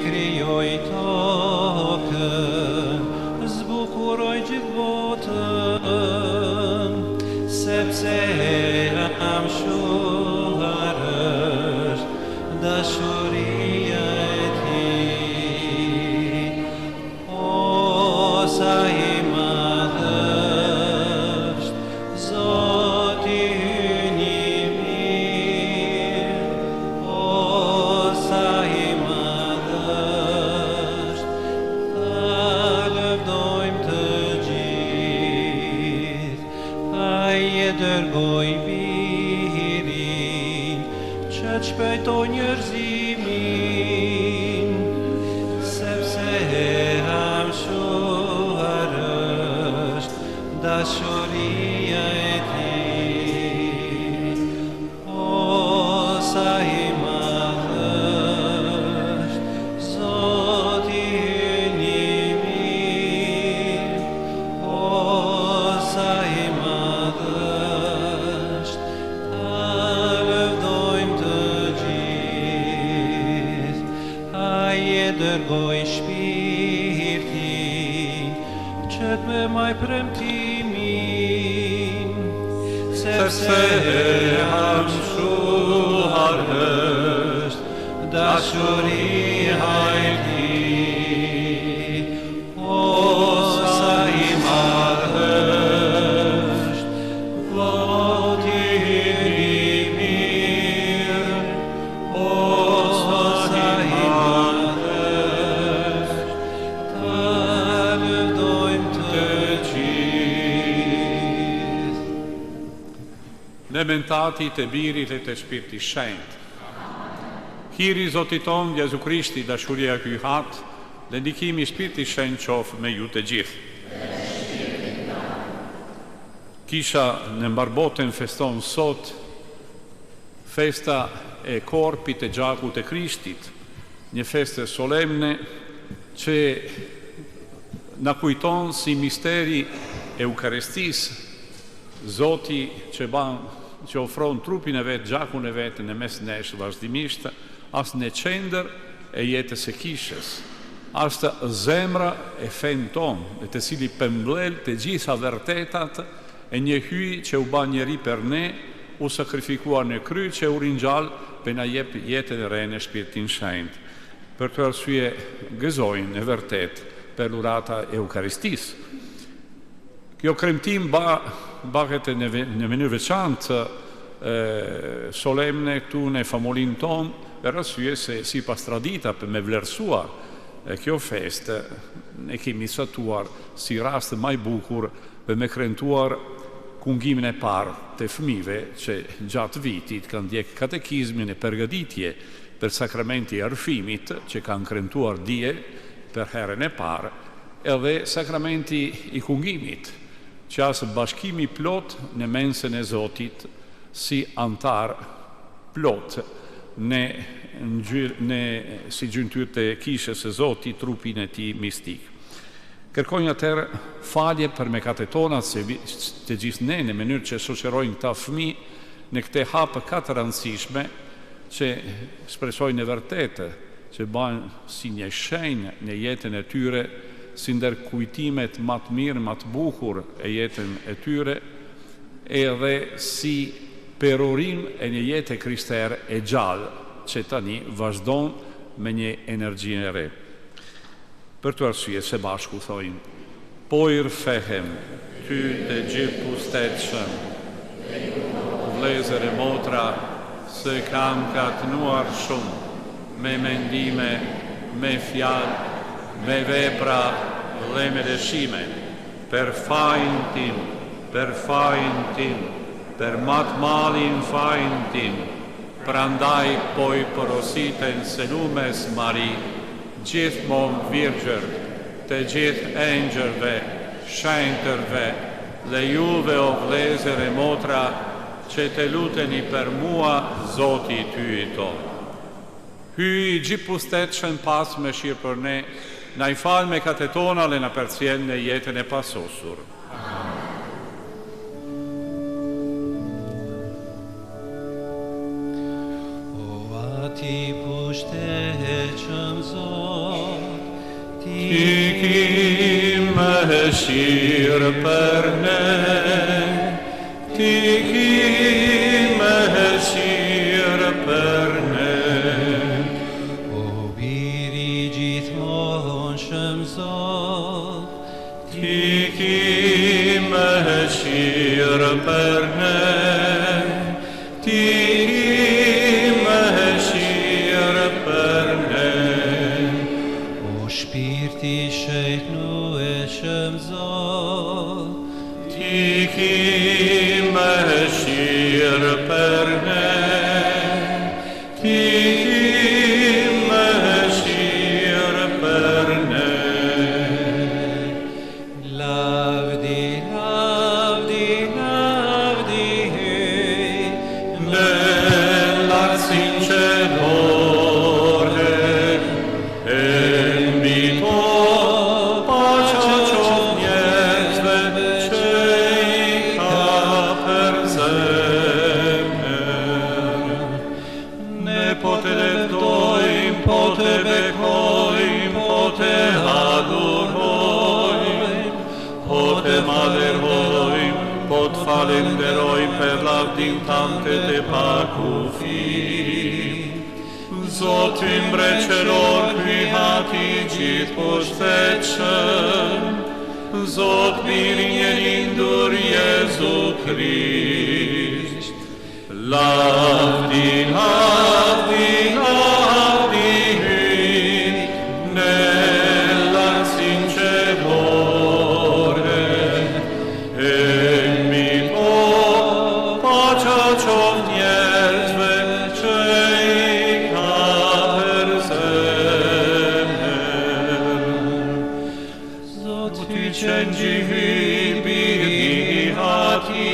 krijoj tokën, zbukuroj gjithë botën, sepse am shuar është dashuria e tij. O sa i madh është Zoti ynë i mirë, o sa i madh është, ta lëvdojmë të gjithë. Ai e dërgoi birin që të shpëtoj njerëzimin, sepse am shuar është dashuria e tij. O sa i madh është Zoti ynë i mirë, o sa i madh është, ta lëvdojmë të gjithë. Ai e dërgoi shpirtin që të më maj premtimin, sepse am shuar është dashuria e tij. O sa i madh është Zoti ynë i mirë, o sa i madh është, ta lëvdojmë të gjithë. Në mentatit e Birit e të Shpirtit Shenjtë. Hiri Zotit tonë Jezu Krishti, dashuria e hyhat, dhe ndikimi i Shpirtit Shenjtë qofë me ju të gjithë. Kisha në mbarbotën feston sot festa e korpit e gjakut e Krishtit, një festë solemne që na kujton si misteri Eukaristisë, Zoti që ofron trupin e vetë, gjakun e vetë në mes nesh vazhdimisht, as në qendër e jetës e kishës, as të zemra e fen tonë, e të cili pëmblel të gjitha vërtetat e një hyj që u ba njeri për ne, u sakrifikuar në kry që u ringjall për na jep jetën e re në Shpirtin Shenjtë. Për të arsye gëzojnë e vërtet për lurata e Eukaristisë. Kjo kremtim bëhet në mënyrë veçantë solemne këtu në familjen tonë, për arsye se sipas tradita për me vlerësuar kjo festë ne kemi satuar si rast më i bukur për me kremtuar kungimin e parë të fëmijëve që gjatë vitit kanë ndjek katekizmin e përgatitje për sakramenti e arfimit që kanë kremtuar dje për herën e parë, edhe sakramenti i kungimit, që asë bashkimi plot në mensën e Zotit si antar plot si gjyntyr të kishës e Zotit, trupin e tij mistik. Kërkojnë atëherë falje për mëkatet tona, se të gjithë ne në mënyrë që shoqërojnë këta fëmijë në këtë hapë katë rëndësishme që shpresojnë e vërtetë, që banë si një shenjë në jetën e tyre, si ndër kujtimet më të mirë, më të bukur e jetën e tyre, edhe si perorim e një jetë krishtere e gjallë, që tani vazhdon me një energji e re. Për të arsye se bashku thojnë, pojër fehem, ty të gjithë pustetshëm, vlezër e motra, se kam katënuar shumë, me mendime, me fjalë, me vepra dhe me dëshime, për fajin tim, për matë malin fajin tim, prandaj poj porositen se lumes Mari, gjithmonë virgjër, të gjithë engjërve, shenjtërve, dhe juve o vlezër e motra, që të luteni për mua, Zoti i ty i tonë. Hyj gjithë pustetshëm pas me shirë për ne, na i falë me katet tona dhe na përcjell në jetën e pasosur. O ati pushtetshëm Zoti, Ti ki mëshirë për ne, ti ki mëshirë për ne. O biri gjithmonë shëmzot, ti ki mëshirë për ne, ti ki mëshirë për ne. O shpirti shejtnu e shëmzot, ti ki mëshirë për ne, ti ki mëshirë për ne. Lavdi, lavdi, lavdi, në lartësin që dorën, e mbi to paqja qof njerëzve që i ka për zemër. Ne po të leftojmë, po të bekojmë, po të adhurojmë, po të madherojmë, po të falenderojmë për lavdin tante të pakufim. Zotin mbreqëror, kryhati gjithë poshtetshëm, Zot mirin e lindur Jezu Krisht. Lavdi, lavdi, lavdi, në lartësin që dorën, e mbi to paqja qof njerëzve që i ka për zemër. Zot ty që ngjyhyt biri hati,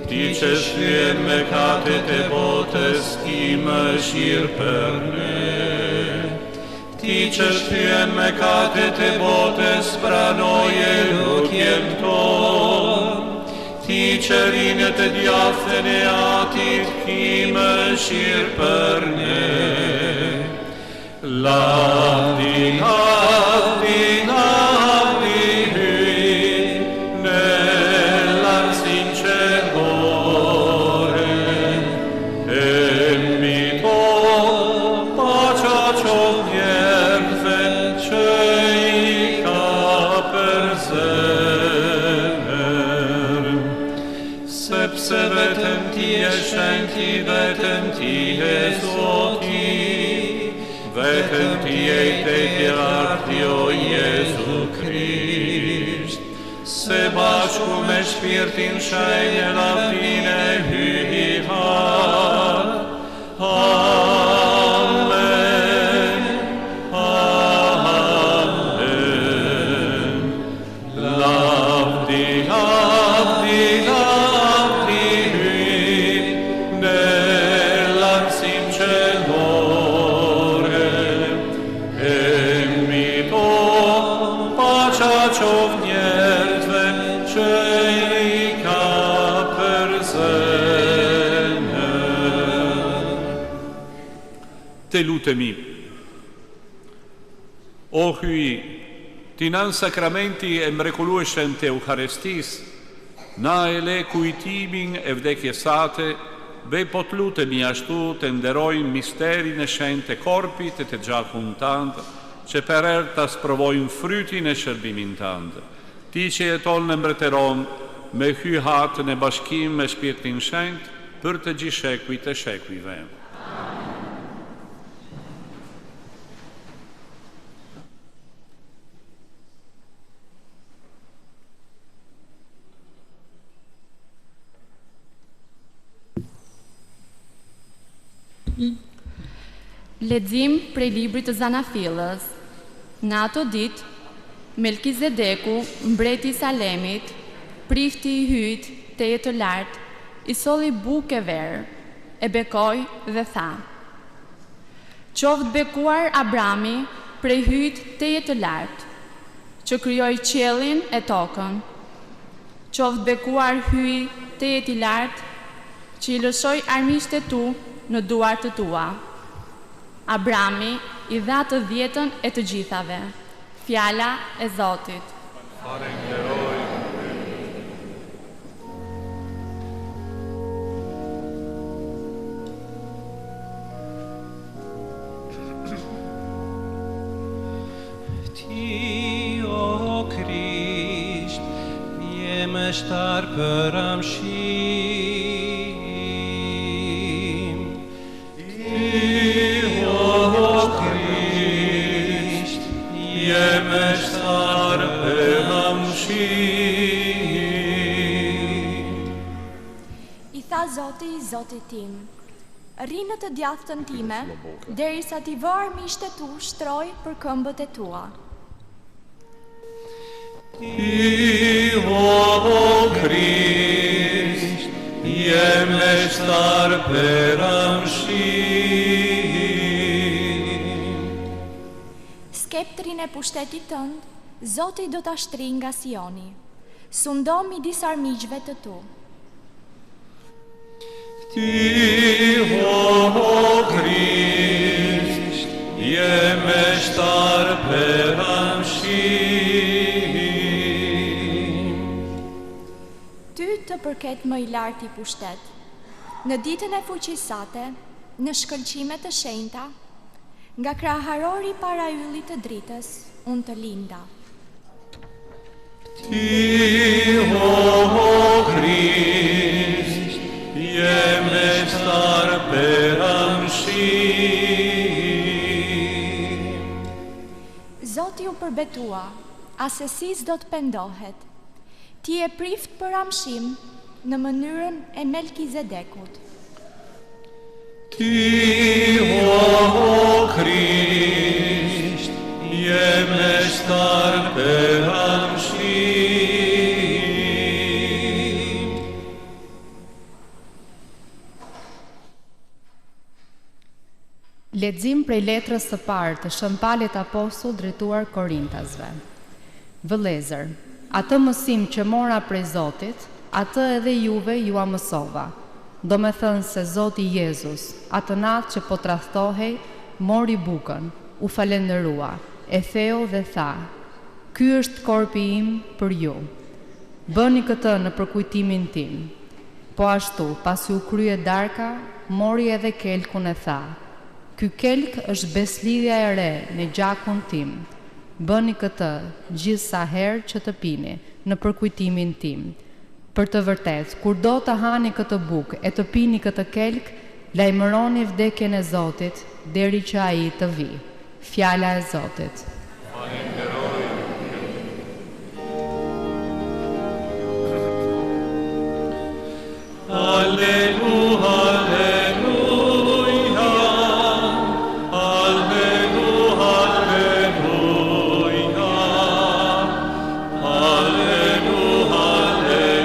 ti që shlyen me katet e botës, ki mëshirë për ne. Ti që shlyen me katet e botës, pranoje lutjen tonë. Ti që rinjët e djathën e atit, ki mëshirë për ne. Lavdi, lavdi, lavdi, në lartësin që dorën, e mbi to paqja qof njerëzve që i ka për zemër. Sepse vetëm ti e shenjti, vetëm ti e Zoti, vetëm ti e te arti o Jezu Krisht, se bashku me shpirtin shenjë lavdin e hyjhat. Amen, amen. Lavdi, lavdi, lavdi, në lartësin që dorën, e mbi to paqja qof njerëzve që i ka për zemër. Te lutemi. O hyj, ti nën sakramenti e mrekullueshëm të Eukaristisë, na e le kujtimin e vdekjes sate, dhe po të lutemi ashtu të nderojmë misterin e shenjtë të korpit e të gjakun tënd, që për erë të sprovojmë frytin e shërbimin tënd. Ti që jeton në mbretëron, me hyjhatën e bashkim me shpirtin shenjtë, për të gjithë shekujt e shekujve. Lexim prej librit të Zanafillës. Në ato ditë, Melkizedeku, mbreti i Salemit, prifti i hyjt te të lartë, i solli bukë e verë, e bekoi dhe tha: Qoftë bekuar Abrami prej hyjt te të lartë, që krijoi qiellin e tokën. Qoftë bekuar hyj te i lartë, që i lëshoi armiqtë e tu në duart të tua. Abrami i dha të 10 e të gjithave. Fjala e Zotit. Falenderoj. Ti, o Krisht, je mështar për amshim. Ti, o Krisht, Je mështar për amshim. I tha Zoti i Zotit tim, rri në të djathtën time, derisa t'i vë armiqtë e tu shtroj për këmbët e tua. Ti, o Krisht, je mështar për amshim. Skeptrin e pushtetit tënd, Zoti do ta shtri nga Sioni. Sundo midis armiqve të tu. Ti, o Krisht, je mështar për amshim. Ty të përket më i larti pushtet. Në ditën e fuqisate, në shkëlqime të shenjta, nga kraharori para yllit të dritës, unë të linda. Ti, o Krisht, je mështar për amshim. Zoti u përbetua, asesi s'do të pendohet. Ti e prift për amshim në mënyrën e Melkizedekut. Ti, o Krisht, je mështar për amshim. Lexim prej letrës së parë të Shëmpalit Apostull drejtuar Korintasve. Vëllezër, atë mësim që mora prej Zotit, atë edhe juve ju a mësova. Do me thënë se Zoti Jezus, atë natë që po tradhtohej, mori bukën, u falenderua, e theu dhe tha, ky është korpi im për ju. Bëni këtë në përkujtimin tim. Po ashtu, pasi u krye darka, mori edhe kelkun e tha, ky kelk është beslidhja e re në gjakun tim. Bëni këtë gjithë sa herë që të pini në përkujtimin tim. Për të vërtet, kur do të hani këtë bukë e të pini këtë kelk, lajmëroni vdekjen e Zotit deri që ai të vi. Fjala e Zotit. Alleluja, alleluja, alleluja, alleluja, alleluja, alleluja,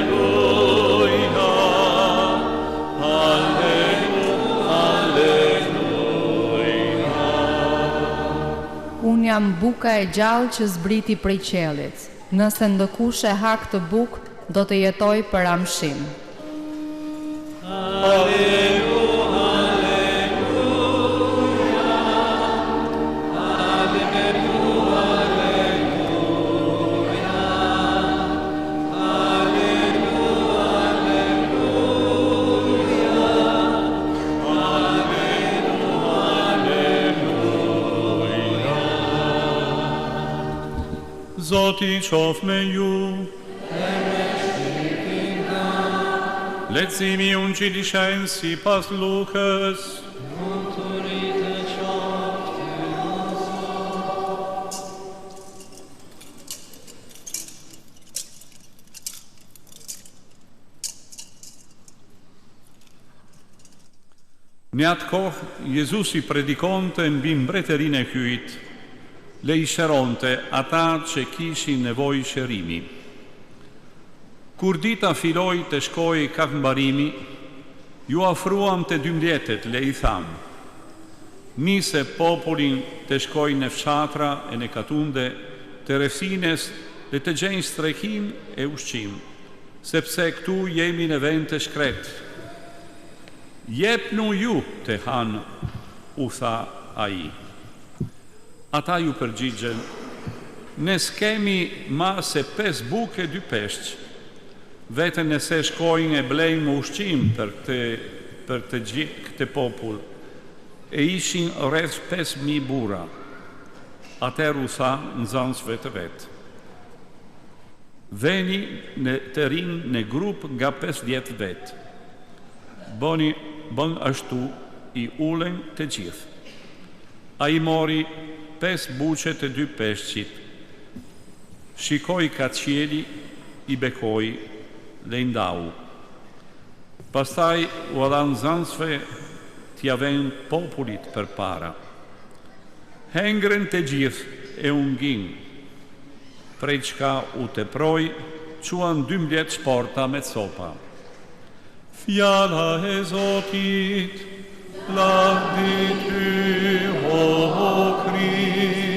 alleluja. Unë jam buka e gjallë që zbriti prej qellit. Nëse ndokush e ha këtë bukë, do të jetoj për amshim. Zoti qof me ju. Leximi i Ungjillit si pas Lukës. Në atë kohë, Jezusi predikonte mbi mbretërinë e hyjt, le i shëronte ata që kishin nevojë shërimi. Kur dita filloi të shkojë kafmbarimi, ju afruam të 12 le i tham, nise popullin të shkojnë në fshatra e në katunde, të rrethines dhe të gjejnë strekim e ushqim, sepse këtu jemi në vend të shkret. Jepnu ju të hanë, u tha ai. Ata ju përgjigjen, Ne s'kemi ma se 5 bukë e 2 peshq. Vetën nëse shkojnë e blejnë ushqim për këtë popull, e ishin rreth 5.000 bura. Atëherë u tha nxënësve të vetë: veni të rinë në grup nga 50 vetë. Bën ashtu, i ulen të gjithë. Ai mori 5 buqet e 2 peshqit, shikoi ka qieli, i bekoi, dhe i ndau. Pastaj u dha nxënësve t'ia vënë popullit përpara. Hengrën të gjithë e ungin, prej çka u teproi, quan 12 shporta me copa. Fjala e Zotit, lavdi ty, o Krisht.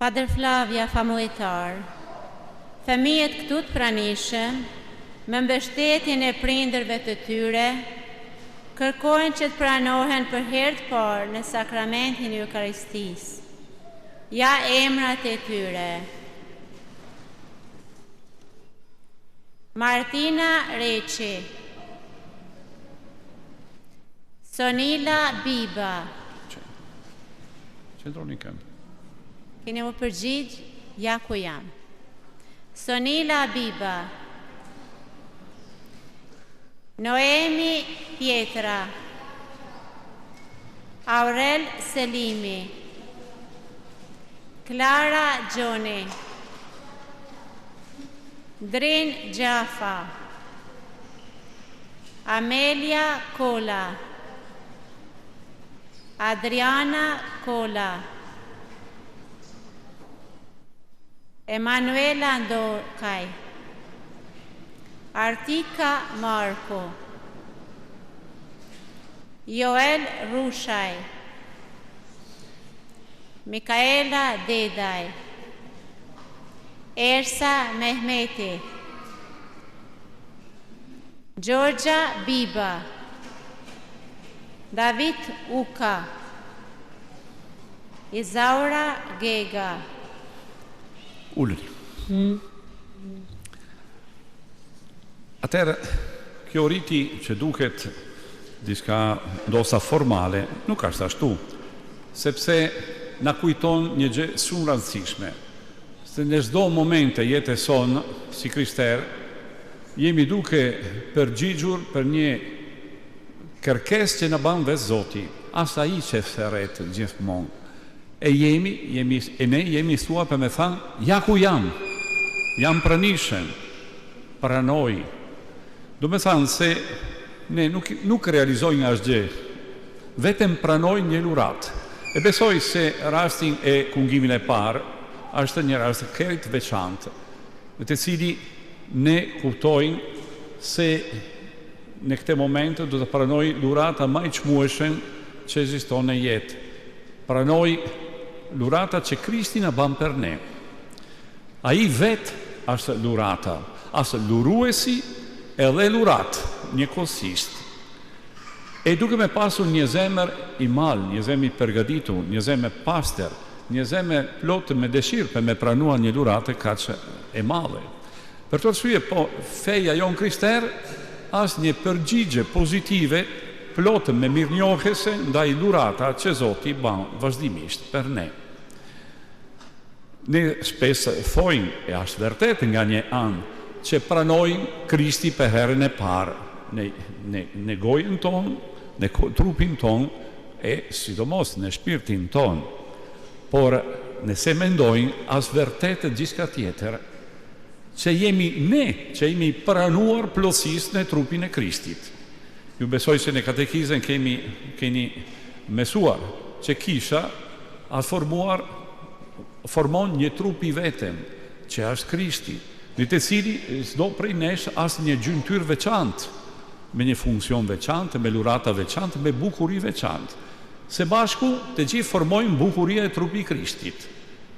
Padër Flavia famullitar, fëmijët këtu të pranishëm, me mbështetjen e prindërve të tyre, kërkojnë që të pranohen për herë të parë në sakramentin e Eukaristisë. Ja emrat e tyre: Martina Reqi, Sonila Biba. Qëndroni këmbë. Keni më përgjigj, ja ku jam. Sonila Biba, Noemi Pietra, Aurel Selimi, Klara Gjoni, Drin Gjafa, Amelia Kola, Adriana Kola, Emanuela Ndokaj, Artika Marko, Joel Rushaj, Mikaela Dedaj, Ersa Mehmeti, Gjorgja Biba, David Uka, Izaura Gega. Ullëni. Atëherë, kjo riti që duket diçka ndosa formale, nuk është ashtu, sepse na kujton një gjë shumë rëndësishme. Se në çdo moment e jetës sonë, si krishterë, jemi duke përgjigjur për një kërkesë që na bën vetë Zoti, as ai që thërret gjithmonë. E ne jemi thua për me thanë, ja ku jam pranishëm, pranoj. Do me thanë se ne nuk realizojnë asgjë, vetëm pranoj një lurat. E besoj se rastin e kungimin e parë është një rast kërit veçantë, në të cili ne kuptojnë se në këtë moment do të pranoj lurata më e çmueshme që ekziston në jetë. Pranoj lurata që Krishti na bën për ne. Ai vetë është lurata, është luruesi edhe lurat, njëkohësisht. E duke me pasur një zemër i malë, një zemër i përgatitur, një zemër pastër, një zemër plotë me dëshirë për me pranua një luratë kaq e madhe. Për të arsye, po feja jon krishter është një përgjigje pozitive plotë me mirënjohëse ndaj lurata që Zoti bën vazhdimisht për ne. Ne shpesh thojmë, e është vërtet nga një anë, që pranojmë Krishti për herën e parë në gojën tonë, në trupin tonë e sidomos në shpirtin tonë. Por nëse mendojnë as vërtet gjithçka tjetër, që jemi ne, që jemi pranuar plotësisë në trupin e Krishtit. Ju besoj se në katekizën keni mesuar që kisha a formon një trup i vetëm, që është Krishti, në të cili s'do prej nesh as një gjymtyr veçantë, me një funksion veçantë, me lurata veçantë, me bukuri veçantë. Se bashku të gjithë formojnë bukuria e trupi i Krishtit,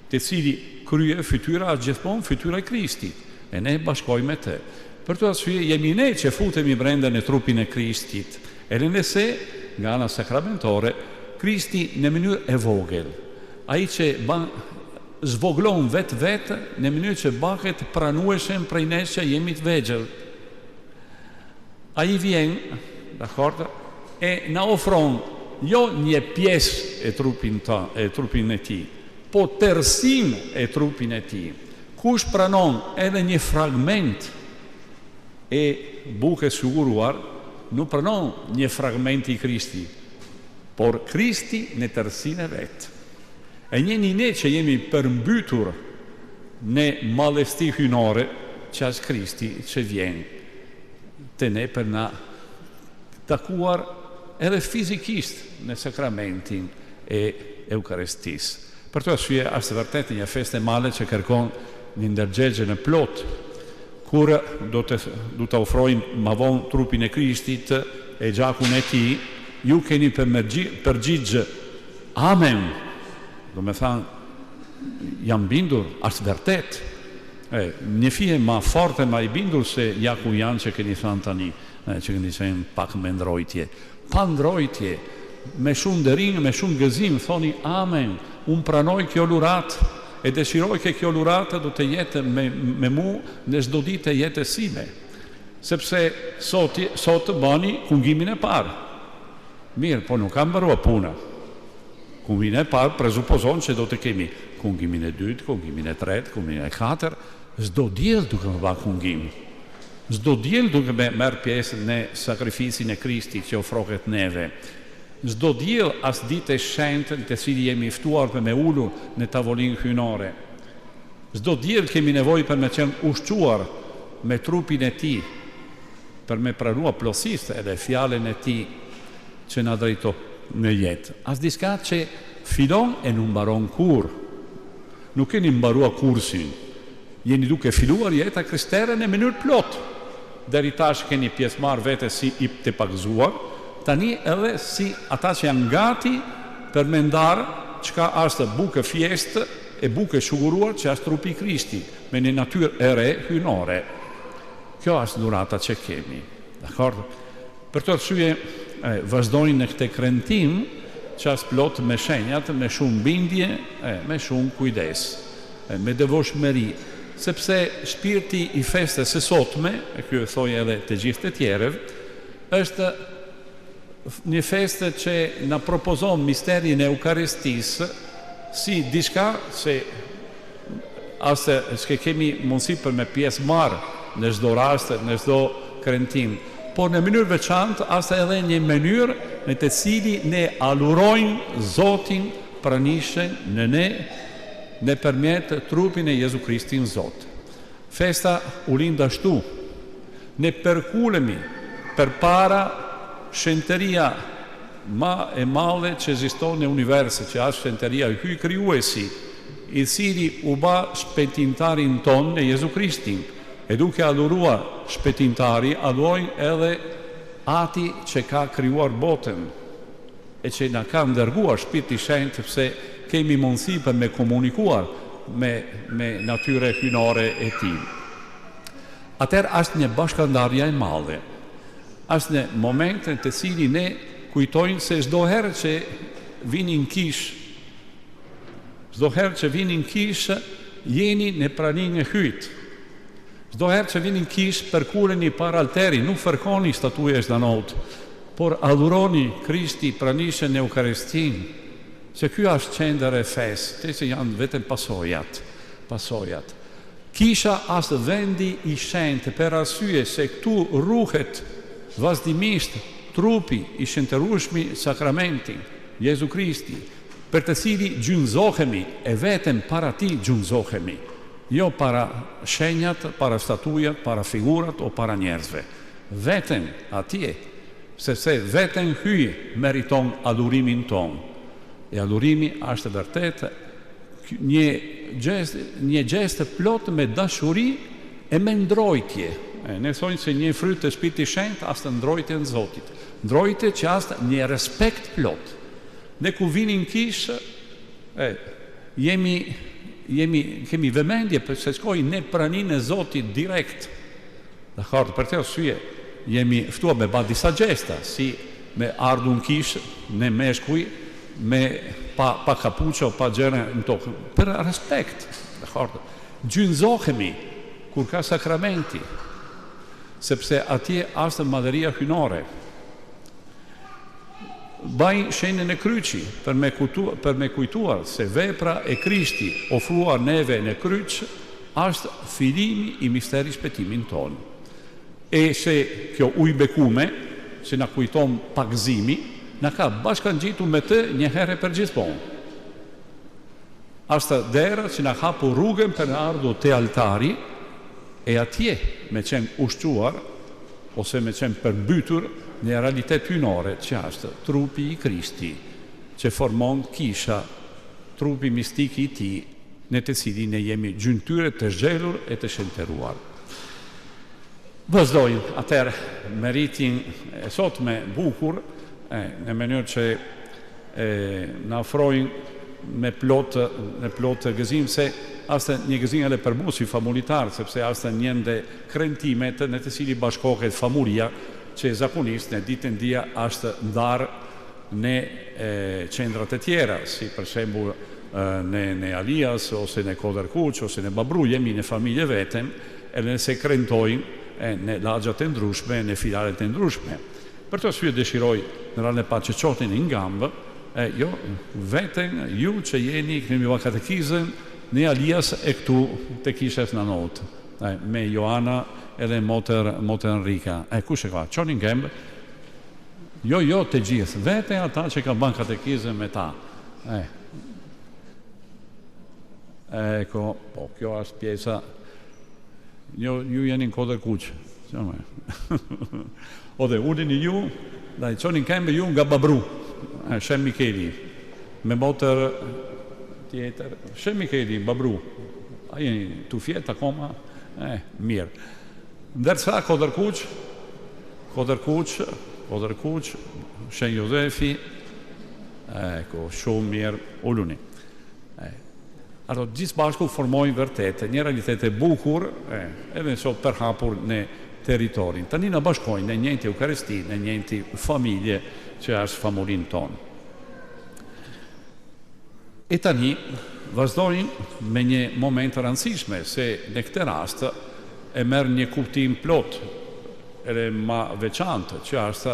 të cili krye fytyra është gjithmonë fytyra e Krishtit, e ne bashkojmë me të. Për të arsye jemi ne që futemi brenda në trupin e Krishtit, edhe nëse nga ana sakramentore Krishti në mënyrë e vogël, ai që zvoglon vetë në mënyrë që baket pranueshëm prej nesh që jemi të vegjël. Ai vjen, dakord, e na ofron jo një pjesë e trupin e tij, po tërësinë e trupin e tij. Kush pranon edhe një fragment e bukës siguruar, nuk pranon një fragment i Krishti, por Krishti në tërësinë e vet. E njeni ne që jemi përmbytur në madhësi hyjnore, që është Krishti që vjen të ne për na takuar edhe fizikisht në sakramentin e Eukaristisë. Për të arsye është vërtet një festë e madhe që kërkon një ndërgjegje në plot, kur do të ofrojmë ma vonë trupin e Krishtit e gjakun e tij, ju keni përgjigjë amen. Do me thanë, jam bindur, është vërtet. Një fije ma forte, ma i bindur se jaku janë që keni thanë tani, që keni qenë pak me ndrojtje. Pa ndrojtje, me shumë ndërim, me shumë gëzim, thoni amen, unë pranoj kjo lurat, e dëshiroj ke kjo lurat do të jetë me mu në çdo ditë e jetës sime. Sepse sot të bani kungimin e parë. Mirë, po nuk kam mbarua puna. Kungimin e parë prezupozon që do të kemi kungimin e dytë, kungimin e tretë, kungimin e katër, çdo diell duke më bërë kungim. Çdo diell duke merr pjesë në sakrificin e Krishtit që ofrohet neve. Çdo diell as ditë e shenjtë të cili jemi ftuar për me ulur në tavolinë hyjnore. Çdo diell kemi nevojë për me qenë ushquar me trupin e tij, për me pranuar plotësisht edhe fjalën e tij që na drejton në jetë. As diçka që filon e nuk mbaron kur. Nuk keni mbaruar kursin. Jeni duke filluar jeta kristere në mënyrë plot. Deri tash keni pjesëmarrë vete si i të pagzuar, tani edhe si ata që janë gati për me ndarë çka është bukë fjestë e bukë shuguruar që është trupi i Krishtit, me një natyrë e re hyjnore. Kjo është dhurata që kemi. Dakord? Për të arsye vazhdojnë në këtë kremtim që është plot me shenjat, me shumë bindje, me shumë kujdes, me devoshmëri, sepse shpirti i festës së sotme, e kjo e thoj edhe të gjithë të tjerëve, është një festë që na propozon misterin e Eukaristisë si diçka se asë s'ke kemi mundësi për me pjesë marë në çdo rast, në çdo kremtim, por në mënyrë veçantë asë edhe një mënyrë në të cili ne alurojmë Zotin pranishën në ne nëpërmjet trupin e Jezu Krishtin Zot. Festa u lind ashtu. Ne përkulemi përpara shenjtëria ma e madhe që ekziston në univers, që është shenjtëria e Hyj Krijuesi, i cili u bë shpëtimtarin ton në Jezu Krishtin. E duke adhuruar shpëtimtari, adhurojnë edhe ati që ka krijuar botën e që na ka dërguar Shpirti i Shenjtë, sepse kemi mundësi për me komunikuar me natyrën hyjnore e tij. Atëherë është një bashkëndarje e madhe. Është në momentin të cili ne kujtojmë se çdo herë që vini në kish, jeni në praninë e hyjt. Çdo herë që vini në kish, përkuleni para alteri, nuk fërkoni statujes danot, por adhuroni Krishti pranishën e Eukaristin, se ky është qendër e fesë, te që janë vetëm pasojat. Kisha është vendi i shenjtë për arsye se këtu ruhet vazhdimisht trupi i shenjtërueshmi sakramentin, Jezu Krishti, për të cili gjunjëzohemi, e vetëm para tij gjunjëzohemi. jo para shenjat, para statujat, para figurat o para njerëzve. Veten atje, sepse veten hyj meriton adhurimin ton. E adhurimi është vërtet një gjest plot me dashuri e me ndrojtje. Ne thonjë se një fryt të Shpirtit Shenjtë është ndrojtje në Zotit. Ndrojtje që është një respekt plot. Ne ku vinin kishë, kemi vëmendje për se shkojnë ne praninë e Zotit direkt. Dakor, për të arsye jemi ftuar me ba disa gjesta, si me ardhur në kishë, ne meshkuj, me pa kapuço, pa gjëra në tokë, për respekt. Dakor, gjynzohemi kur ka sakramenti, sepse atje është madhëria hynore. Baj shenjën e kryqi për me kujtuar se vepra e Krishti ofruar neve në kryq është fillimi i misteri shpëtimin tonë. E se kjo ujë bekume, që na kujton pagëzimi, na ka bashkangjitur me të një herë për gjithmonë. Është dera që na hapu rrugën për në ardhur te altari, e atje me qenë ushquar ose me qenë përmbytur në realitet hynore që është trupi i Krishti, që formon kisha, trupi mistik i tij, në të cilin ne jemi gjymtyre të zgjelur e të shenjtëruar. Vazhdojmë atëherë meritin e sotme bukur, në mënyrë që na ofrojnë me plot gëzim, se është një gëzim edhe përbusi famuljitar, sepse është një ndë krentimet në të cili bashkohet famulia, që zakonisht në ditën dia është ndarë në qendrat e tjera, si për shembull në Alias, ose në Koderkuq, ose në Babru, jemi në familje vetëm, edhe nëse krentojnë në lagjat e ndryshme, në filaret e ndryshme. Për të arsye dëshiroj në radhën e Paqeçotin në Ngambë, jo veten ju që jeni kemi katekizën në Alias e këtu të kishes në notë, me Joana edhe moter Enrika. Kush e ka? Qoni Ngambë? Jo të gjithë, vete ata që ka ban katekizën me ta. Eko, po, kjo është pjesa, ju jeni në Koderkuq. O dhe ullin i ju, da i qoni Ngambë ju nga Babru, Shem Mikeli, me moter tjetër, Shem Mikeli, Babru, a jeni të fjetë akoma, mirë. Ndërsa Koderkuq, Shen Jozefi, shumë mirë ulluni. Ato gjithë bashku formojnë vërtet një realitet e bukur, edhe sot përhapur në teritorin. Tani në bashkojnë në njënti Eukaristi, në njënti familje që është familjen tonë. E tani vazhdojnë me një moment të rëndësishme, se në këtë rast e merr një kuptim plot edhe ma veçantë, që është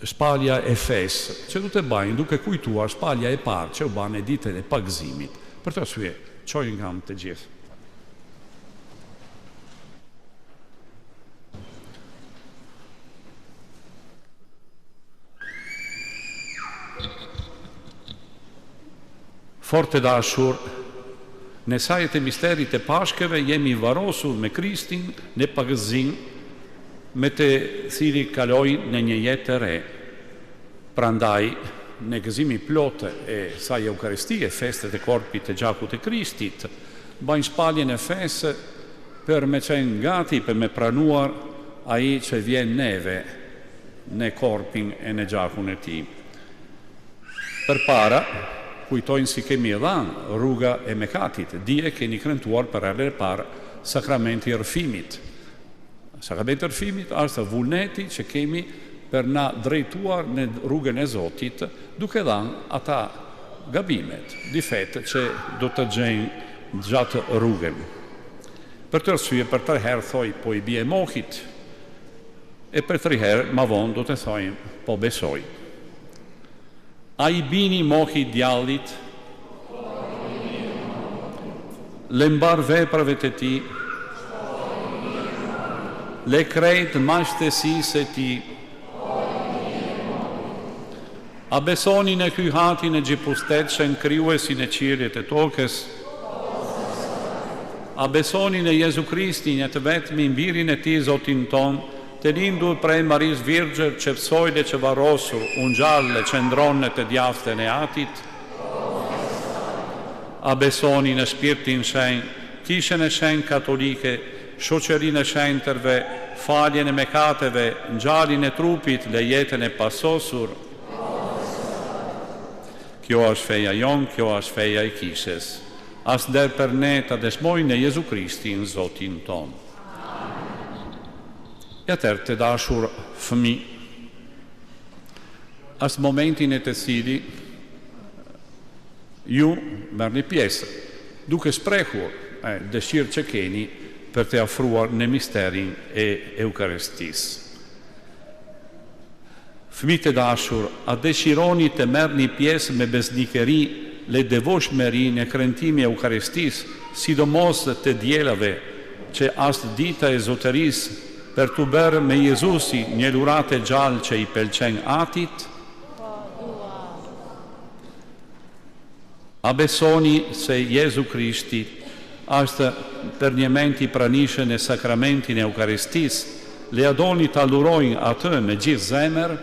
shpalja e fesë, që du të bajnë duke kujtuar shpalja e parë që u banë e ditën e pagëzimit. Për të arsye, çojnë nga të gjithë. Fort të dashur, në sajet e misterit e Pashkëve jemi varosur me Kristin në pagëzim, me të cili kaloi në një jetë të re. Prandaj, në gëzimi plotë e saj Eukaristie, festet e korpit të gjakut e Krishtit, bajnë shpaljen e fesë për me qenë gati për me pranuar ai që vjen neve në korpin e në gjakun e tij. Përpara, kujtojnë si kemi dhanë rruga e mekatit, dije keni kremtuar për herën e parë sakramenti i rrëfimit. Sakramenti i rrëfimit është vullneti që kemi për na drejtuar në rrugën e Zotit, duke dhënë ata gabimet, difete që do të gjejnë gjatë rrugën. Për të arsye, për 3 herë thoj po i bie mohit, e për 3 herë ma vonë do të thojmë po besoj. A i bini mohi djallit, le mbar veprave të ti, le krejt mashtësisë e ti, A besoni në ky hatin e gjipustetshëm, krijuesin e qiellit e tokës? A besoni në Jezu Krishtin, një të vetmi mbirin e tij, Zotin ton, të lindur prej Maris Virgjër, që pësojle që varrosur, ungjallë që ndronë të djathtën e atit? A besoni në Shpirtin Shenjtë, Kishën e Shenjtë Katolike, shoqërinë e shenjtërve, faljen e mëkateve, ngjarjen e trupit, lejetën e pasosur? Kjo është feja jon, kjo është feja e Kishës. As der për ne të dëshmojnë në Jezu Krishtin, Zotin ton. Ja tërë të dashur fëmi, as momentin e të cili ju merrni pjesë, duke shprehur dëshirë që keni për të afruar në misterin e Eukaristisë. Fëmijë të dashur, a dëshironi të merrni pjesë me besnikëri, le devotshmëri në kremtimin e Eukaristisë, sidomos të dielave, që as dita e zotërisë për të bërë me Jezusi një luratë gjallë që i pëlqen atit? A besoni se Jezu Krishti është për një mend i pranishëm e sakramentin e Eukaristisë, le adoni ta lurojnë atë me gjithë zemër?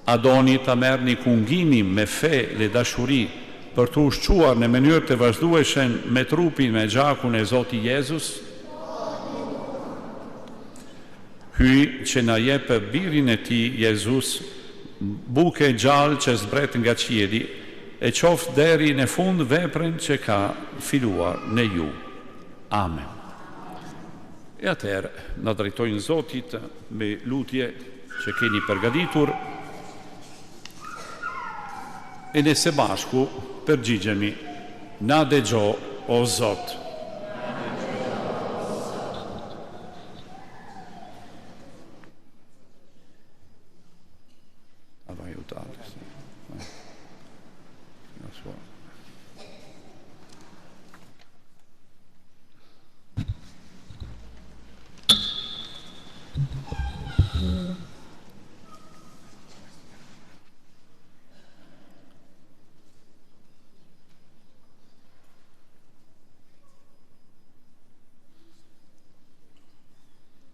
A doni ta merrni kungimin me fe dhe dashuri për të ushquar në mënyrë të vazhdueshme me trupin me gjakun e Zotit Jezus? Hyj që na jep birin e tij Jezus, buke gjallë që zbret nga qieli, e qoftë deri në fund veprën që ka filluar në ju. Amen. E atëherë, na drejtojnë Zotit me lutje që keni përgatitur, e ne së bashku përgjigjemi: na dëgjo o Zot.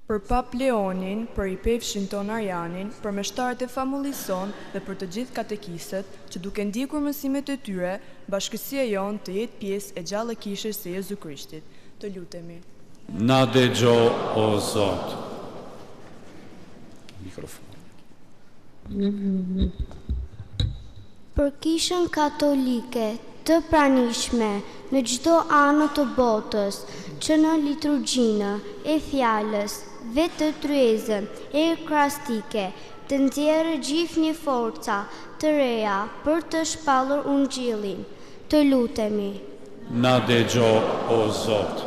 Për Pap Leonin, për i pefshin ton Arjanin, për meshtarët e famullisë son dhe për të gjithë katekistët, që duke ndjekur mësimet e tyre, bashkësia jon të jetë pjesë e gjallë e kishës së Jezu Krishtit. Të lutemi. Na dëgjo o Zot. Mikrofon. Për kishën katolike të pranishme në çdo anë të botës, që në liturgjinë e fjalës dhe të tryezën e eukaristike të nxjerrë gjithnjë forca të reja për të shpallur ungjillin. Të lutemi. Na dëgjo o Zot.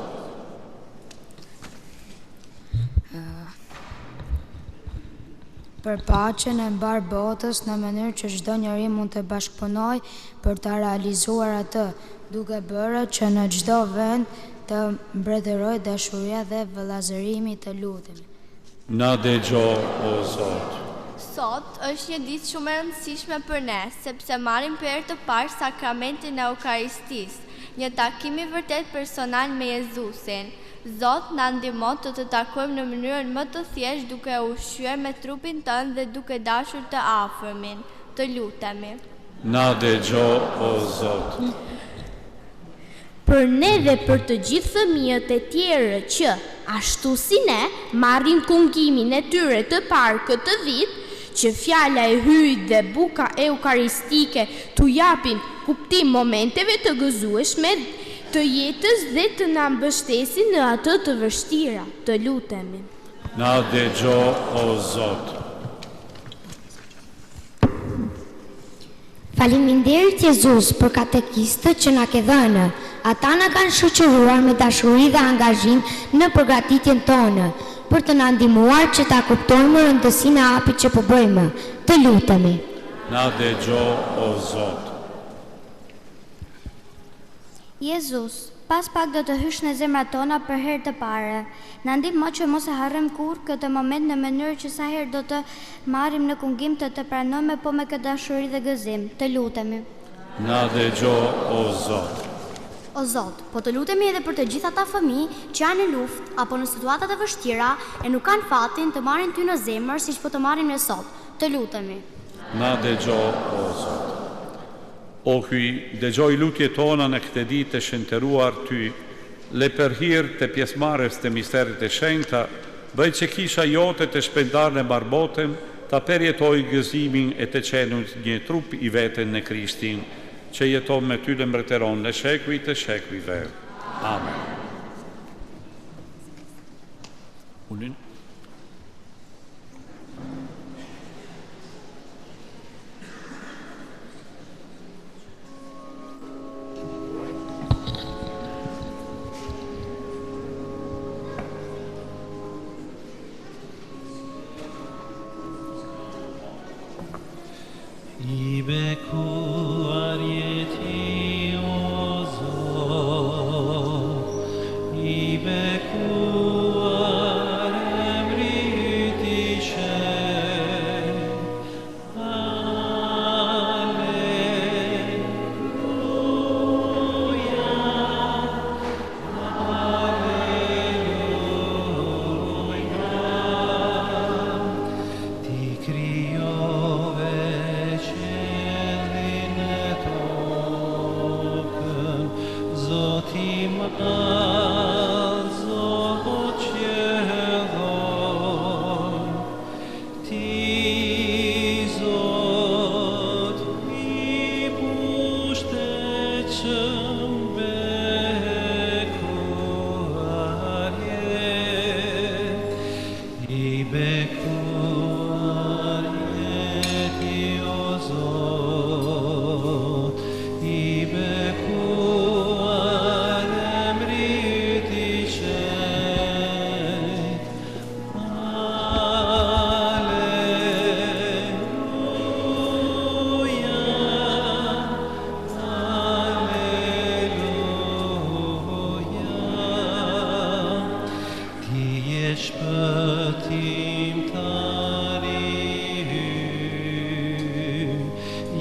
Për paqen e mbar botës në mënyrë që çdo njeri mund të bashkëpunojë për ta realizuar atë, duke bërë që në çdo vend të mbretëroj dashuria dhe vëllazërimi. Të lutemi. Na dëgjo o Zot. Sot është një ditë shumë e rëndësishme për ne, sepse marrim për herë të parë sakramentin e Eukaristisë, një takim i vërtet personal me Jezusin. Zot na ndihmon të takojmë në mënyrën më të thjeshtë, duke ushqyer me trupin tënd dhe duke dashur të afërmin. Të lutemi. Na dëgjo o Zot. Për ne dhe për të gjithë fëmijët e tjerë që, ashtu si ne, marrin kungimin e tyre të parë këtë vit, që fjala e hyjt dhe buka eukaristike t'u japin kuptim momenteve të gëzueshme të jetës dhe të na mbështesin në ato të vështira. Të lutemi. Na dëgjo o Zot. Faleminderit Jezus për katekistët që na ke dhënë. Ata na kanë shoqëruar me dashuri dhe angazhim në përgatitjen tonë, për të na ndihmuar që ta kuptojmë rëndësinë e hapit që po bëjmë. Të lutemi. Na dëgjo o Zot. Jezus, pas pak do të hysh në zemrat tona për herë të pare. Na ndihmo që mos e harrim kurrë këtë moment në mënyrë që sa herë do të marrim në kungim të pranojmë po me këtë dashuri dhe gëzim. Të lutemi. Na dëgjo o Zot. O Zot, po të lutemi edhe për të gjitha ata fëmijë që janë në luftë apo në situata të vështira e nuk kanë fatin të marrin ty në zemër siç po të marrim ne sot. Të lutemi. Na dëgjo o Zot. O Hyj, dëgjoj lutje tona në këtë ditë të shënderuar ty, le për hir të pjesëmarrjes të misterit të shenjta, bëj që kisha jote të shpendar në barbotem, ta përjetoj gëzimin e të qenut një trup i veten në Krishtin, që jeton me ty dhe mbretëron në shekujt të shekujve. Amen. Ulin. I bekuar jeti o Zot, I bekuar emrit I shenjt, Alleluja, Alleluja, Ti krijove Zoti madh, Zot qellor, Ti Zot I pushtet që bekuar jet, I bekuar jeti o Zot, I bekuar emrit I shenjt, Alleluja, Alleluja, Ti je shpëtimtari ynë,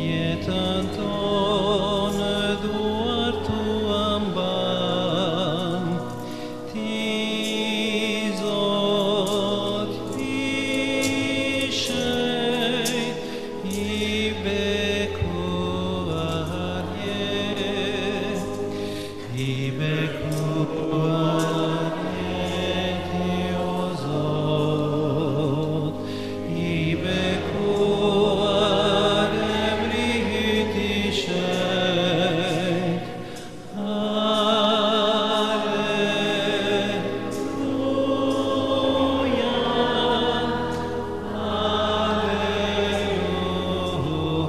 jetën tonë duar tua mban, Ti Zot I shenjt, I bekuar jet, I bekuar jeti o Zot, I bekuar emrit I shenjt, Alleluja,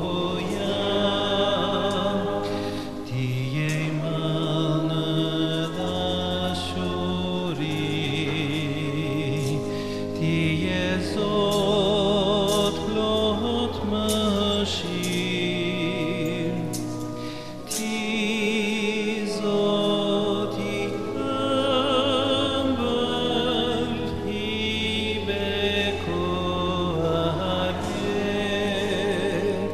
Alleluja, Ti je iman në dashuri, Ti je Zot plot mëshirë, Ti Zot I ëmbël, I bekuar jet,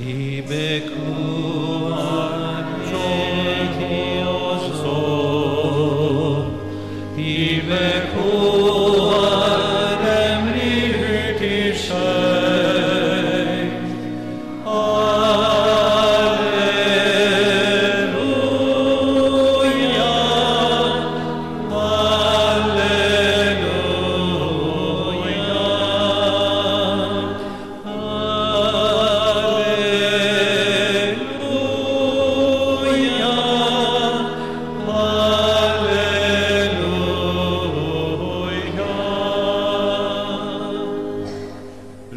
I bekuar jeti o Zot, I bekuar emrit I shenjt, Alleluja,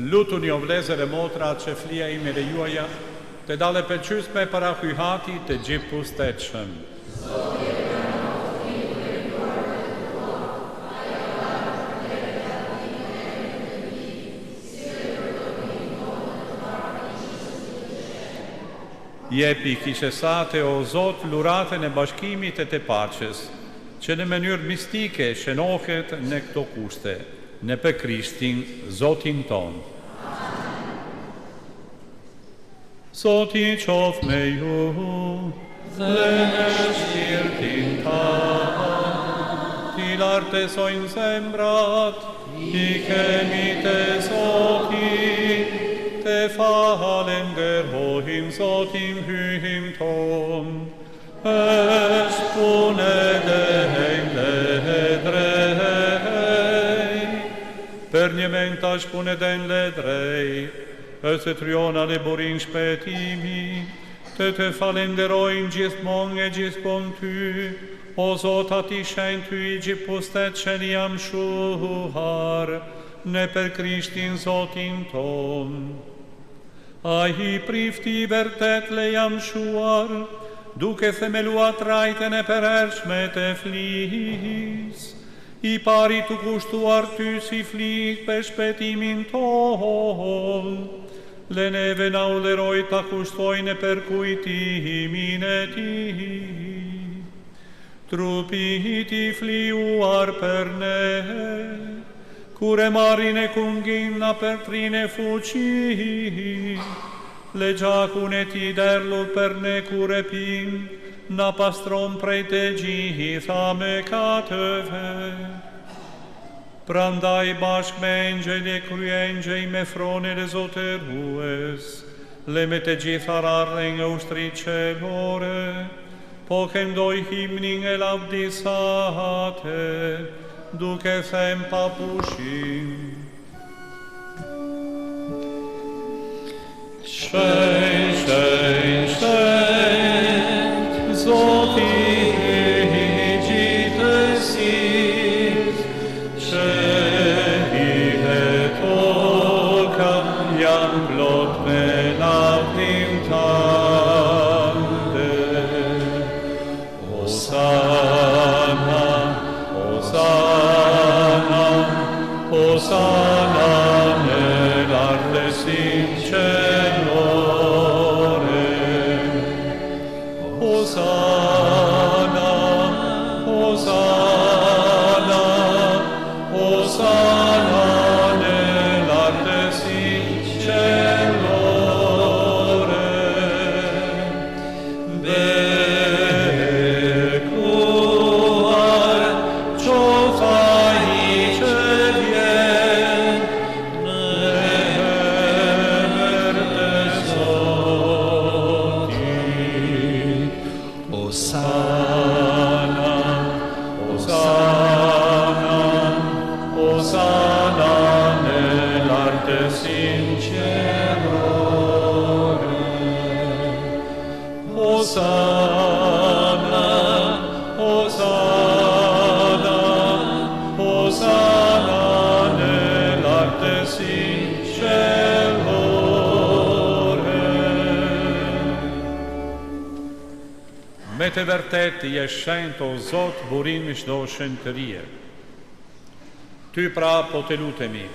Lutuni o vlezër e motra që flia ime dhe juaja, të dale pëlqysme para hyjati të gjithë pustetshëm. Jepi kishesate o Zot luratën e bashkimit e të paqes, që në mënyrë mistike shënohet në këto kushte, në për Krishtin, Zotin ton. Zoti qof me ju, dhe me shpirtin ta, ti lartësojnë zemrat, i kemi të Zotit, te falenderojim Zotin hyjim ton, është punë ledrej, për një men tash punë ledrej, është të tryona le burin shpetimi, të falenderojmë gjithmonë e gjithkon ty, o Zot ati shenjë ty i gjipustet që një jam shuhar, në për Krishtin Zotin ton. A i prifti vërtet le jam shuar, duke themelua trajten e përhershme të flis, i pari të kushtuar ty si flik për shpetimin ton, le neve na uleroj ta kushtojnë për kujtimin e ti. Trupi ti fliuar për ne, kur e marin e kungin na për trine fuqi, le gjakun e ti derlu për ne kur e pim, na pastron prej të gjitha me katëve. Prandaj bashk me engjëj e kryengjëj me fronin e zotërues, le me të gjitha rarën e ushtri qelore, po këndoj himnin e lavdisate, duke them pa pushim. Shenjt, shenjt, shenjt, Zoti i gjithësis, qenjt e toka janë plot me lavdim tande. Osana, Osana, Osana në lartësin qelore. Osana, Osana, Osana në lartësin qelore. Me të vërtet i e shenjt o Zot burim i çdo shenjtërie. Ty pra po të lutemi,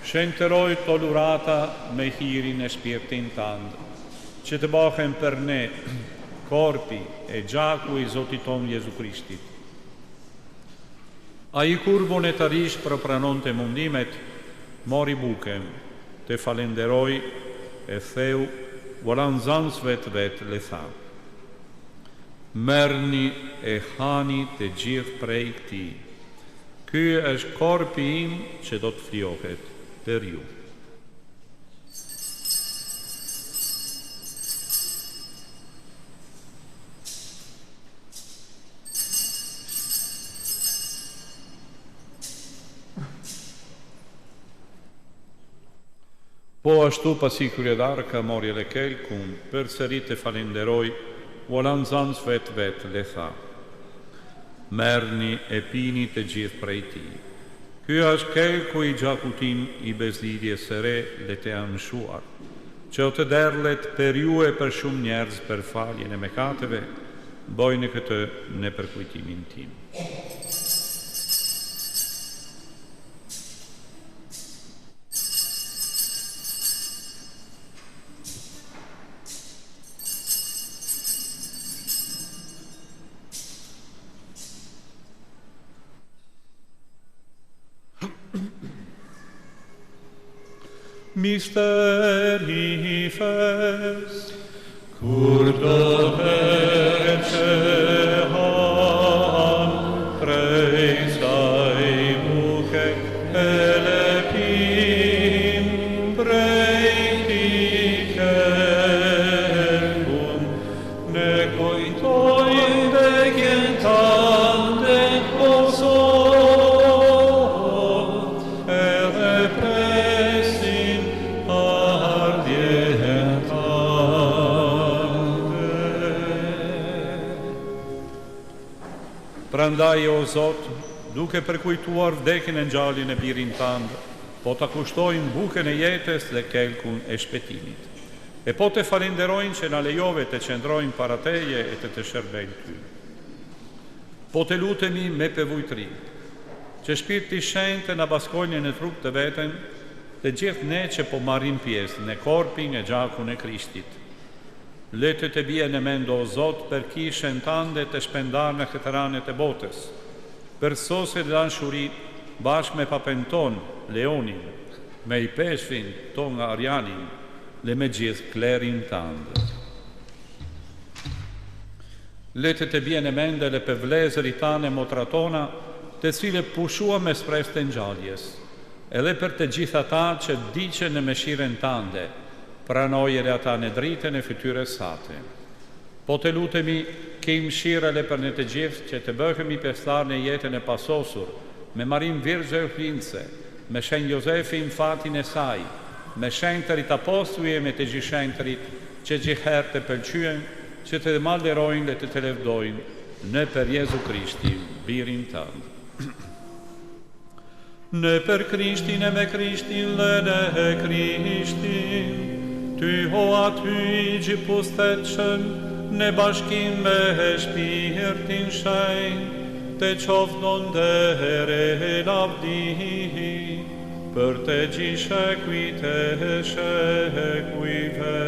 shenjtëroj të lurata me hirin e shpirtin tand, që të bëhen për ne korpi e gjaku i Zotit ton Jezu Krishtit. A i kur monetarisht pranon të mundimet, mori buken, të falenderoj e theu, volan zanës vetë le tha. Merrni e hani të gjithë prej këti. Ky është korpi im që do të fljohet për ju. Po ashtu pasi kryedarka mori edhe kelkun, përsëri të falenderoj, volan zanës vetë le tha. Merrni e pini të gjithë prej ti. Ky është kelku i gjakutim i bezdidjes së re dhe të amshuar, që o të derlet për ju e për shumë njerëz për faljen e mëkateve, bojnë këtë në përkujtimin tim. Misteri fes, Kur do percehan prej saj buke elepim prej tikerkum, ne kujtojnë dhe kjentande o Zot, edhe presin ardjen tande. Prandaj o Zot, duke përkujtuar vdekjen e ngjalljen e birin tënd, po ta kushtojmë bukën e jetës dhe kelkun e shpëtimit. E po të falenderojnë që na lejove të qëndrojmë para Teje e të shërbejmë Ty. Po të lutemi me përvujtëri, që Shpirti Shenjtë na baskojnë në trup të veten dhe gjithë ne që po marrim pjesë në korpin e gjakun e Krishtit. Letë të bie në mend o Zot për kishën tënde të shpendar në këtë ranet e botës, për sosë dhe danshuri bashkë me papen ton, Leonin, me i peshvin ton Arjanin dhe me gjithë klerin tëndë. Letë të bie në mend edhe për vlezërit tanë e motra tona, të cilët pushua me spres të ngjalljes, edhe për të gjitha ta që diqen në mëshiren tënde, pranojere ata në dritën e fytyrës sate. Po të lutemi, kejmë mëshirële për në të gjithë që të bëhemi pestar në jetën e pasosur, me Marin Virgë Hlince, me Shenjë Jozefin fatin e saj, me shenjtërit apostujë e me të gjithë shenjtërit që gjithëherë të pëlqyen, që të malderojnë dhe të levdojnë në për Jezu Krishtin, birin tëndë. Në për Krishtin e me Krishtin dhe në Krishtin, Ty ho aty i gjipustetshëm, në bashkim me Shpirtin Shenjtë, të qofton dhere lavdi, për të gjithë shekujt e shekujve.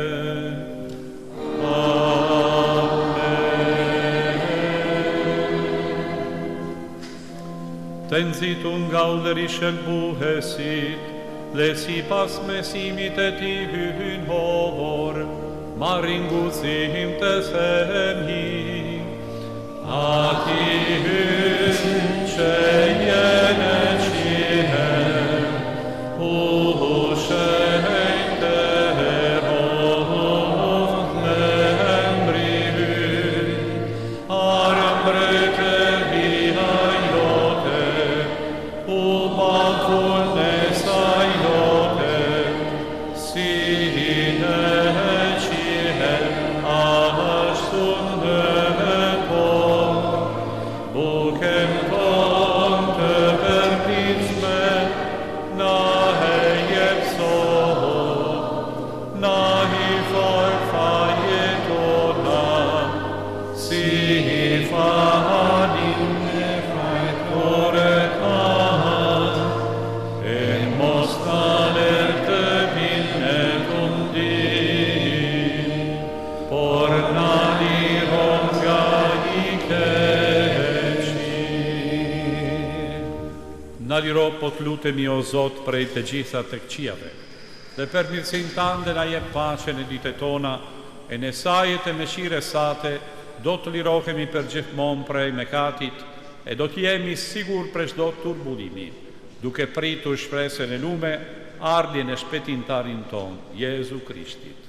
Të nxitun nga ullëri shëlbuhesit, dhe si pas mesimit e ti hyn hor, marrin guzim të themi. Ati hyn që jene qihen, u shenjtë të heroh me emri hyn, arëmbrete hina jote, u bakun në saj jote, si në qihen ashtu në bukem ton të përpicme, na hejep sot, na hi farfaje tona, si hi fanin e fajtore kan, e mos kaler të bine kundin, por na liron nga i Na liro po të lutemi o Zot prej të gjitha të këqijave, dhe për mirësinë tënde na jep paqen e ditët tona, e në sajet e mëshirës sate do të lirohemi për gjithmonë prej mëkatit, e do të jemi sigur për çdo turbulimi, duke pritur shpresën e lume, ardhjen e shpëtimtarin ton, Jezu Krishtit.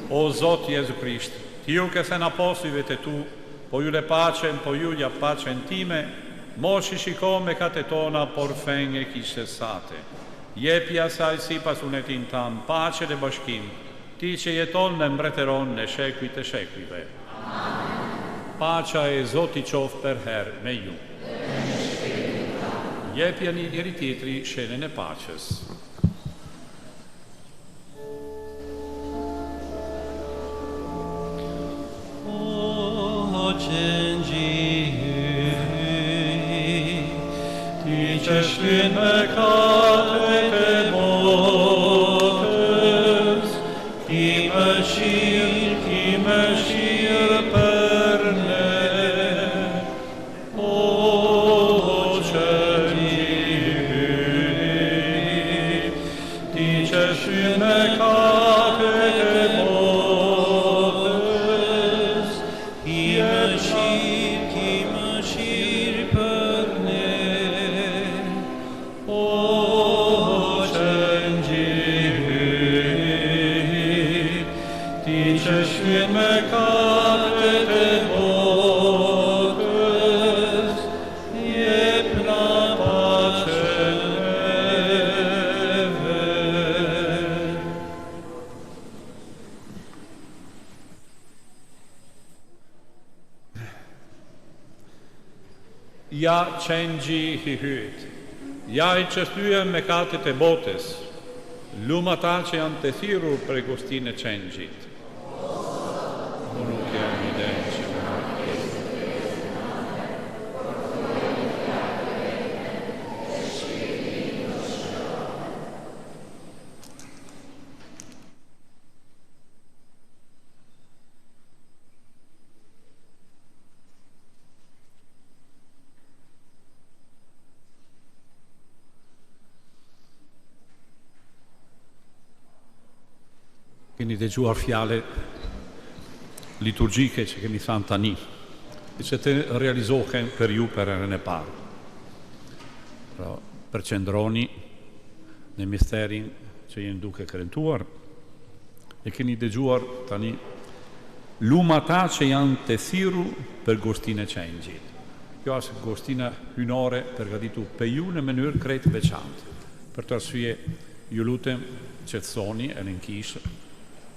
O Zot Jezu Krisht, Ti ju ke thënë apostujve të tu, po ju le paqen, po ju ja paqen time, mos i shiko me katë tona, por fenje kishte sate. Jepi asaj si pas unetin tam, paqe dhe bashkim, ti që jeton në mbretëron në shekujt e shekujve. Paqa e Zoti qoftë për herë me ju. Jepja një njëri tjetri shenën e paqes. Ti që shlin me katët e botës, ki më shirë për ne. O qengji I hyt, ja I që thye mëkatet e botës, lum ata që janë të thirrur për gostinë e qengjit. Unë nuk jam I denshëm. Keni dëgjuar fjale liturgjike që kemi thënë tani, që të realizohen për ju për herën e parë. Pra, përqendroni në misterin që jeni duke kremtuar, e keni dëgjuar tani lum ata që janë të thirrur për gostinë e qengjit. Kjo është gostina hynore përgatitur për ju në mënyrë krejt veçantë. Për të arsye, ju lutem qetësoni e në kishë,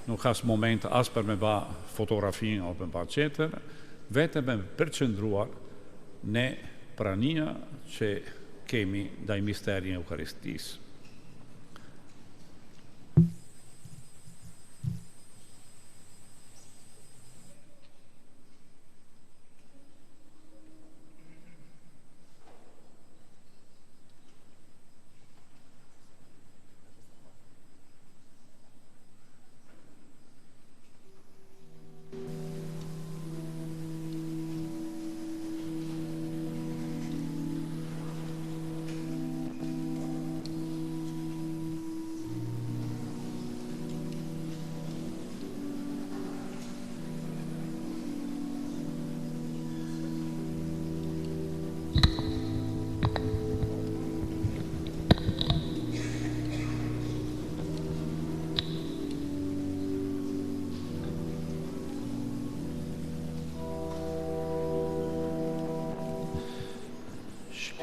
nuk has moment as për me ba fotografin o për me ba qeter, vetëm me përqendruar në prania që kemi ndaj misterin e Eukaristisë.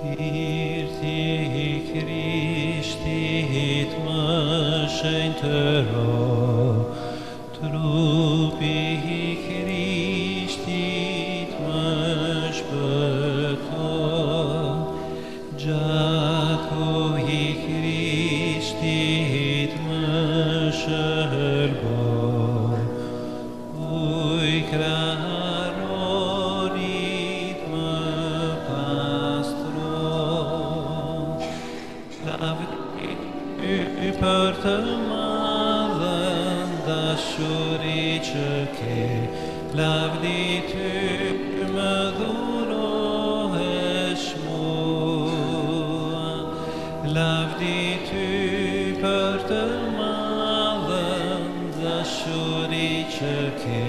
Spirti Krishtit më shenjtëro, trupi Krishtit më shpëto, gjaku Krishtit më shërbo, uj kraharorit më për të madhen dashuri që ke, lavdi ty më dhurohesh mua. Lavdi ty për të madhen dashuri që ke,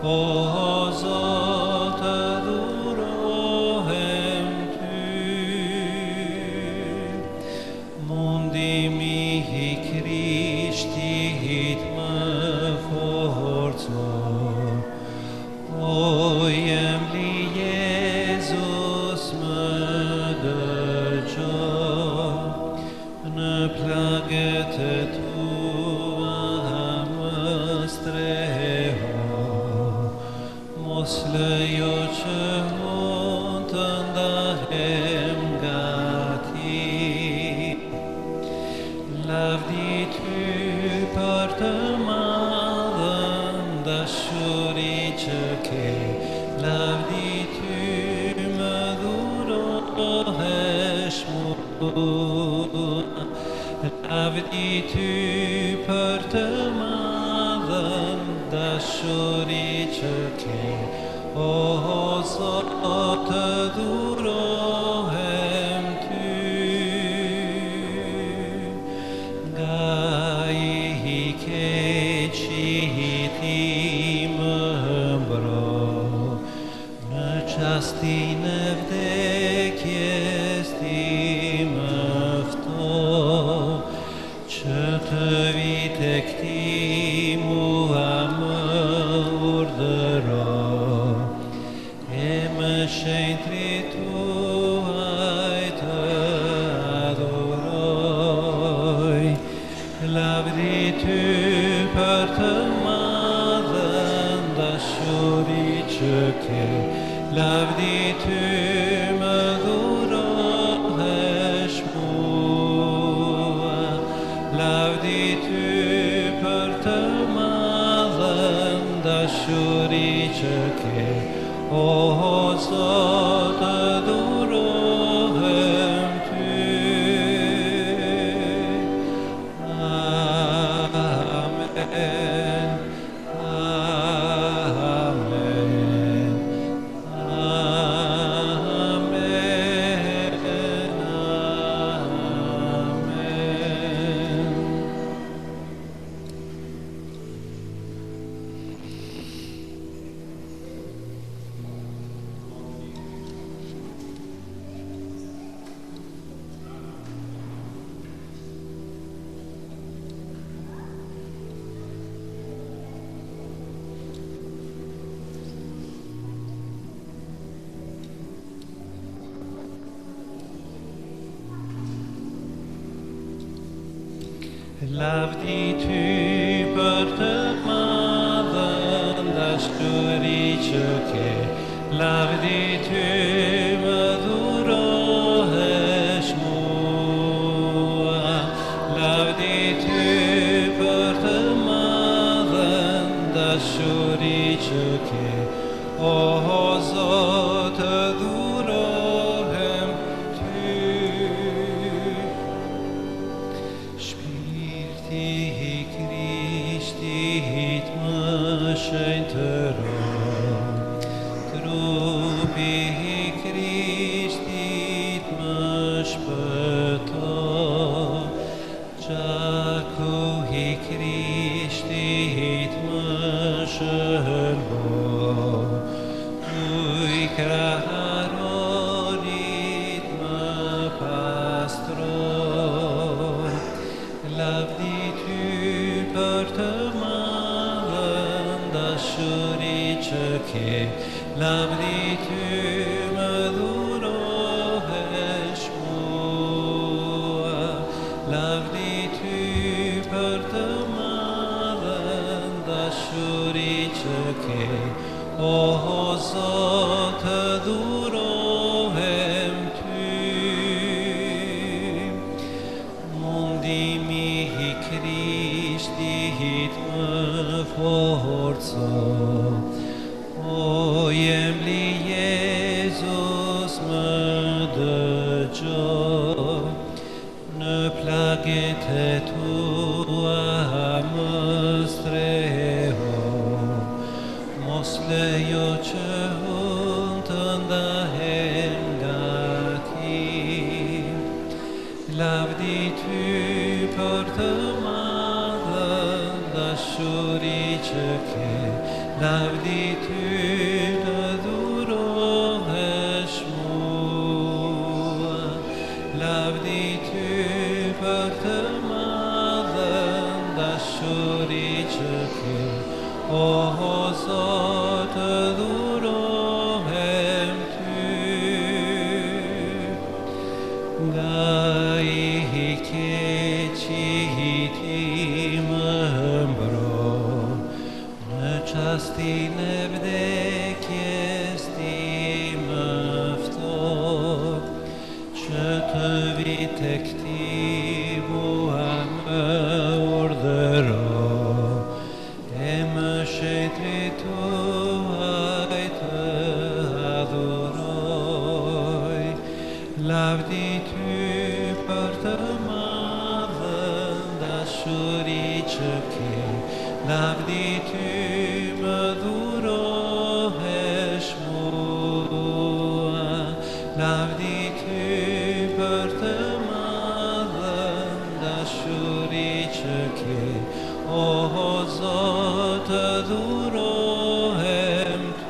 o Zotë dhurohem ty. Mundimi I Krishtit më forco, o jemli Jezus më dëgjo, në plagët e tua më streho, mos lejo që unë të ndahem nga ti. Lavdi ty për të madhen dashuri që ke, lavdi ty më dhurohesh mua. Lavdi ty për të madhen dashuri që ke, o Zotë dhurohem ty. Nga I keqit I më mbro, në qastin e vdekjes ti mëfto, që të vi tek ti mua më urdhëro, e më shenjtri tuaj të adhuroj. Lavdi ty për të madhen dashuri që ke, lavdi ty më dhurohesh Lavdi ty për të madhën dashuri që ke, lavdi ty më dhurohesh mua, lavdi ty për të madhën dashuri që ke, o Zot të dhurohem ty. Shpirti i Krishtit më shenjtëron, trupi i Krishtit më shpëton, gjaku i Krishtit më shërbon, uj kraharonit më pastron. Lavdi ty për të madhën dashuri që ke, lavdi ty më dhurohesh mua, lavdi ty për të madhën dashuri që ke, o Zot të dhurohem ty. Mundimi i Krishtit më forcon, o jemli Jezus më dëgjo, në plaget e tua më streho, mos lejo që unë të ndahem nga ti. Lavdi ty për të madhën dashuri që ke, lavdi ty të dhurohesh mua, lavdi ty për të madhën dashuri që ke, o Zot të dhurohem ty. Nga i keqit i më mbron, në qastin e vdekjes ti mëfton, që të vi tek ti mua më urdhëron, e më shetrit tuaj të adhuroj. Lavdi ty për të madhën dashuri që ke, lavdi ty më dhurohesh mua, lavdi ty për të madhën dashuri që ke, o Zot të dhurohem ty.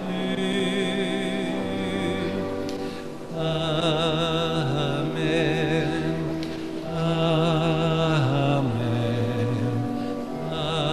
Amen, amen, amen, amen.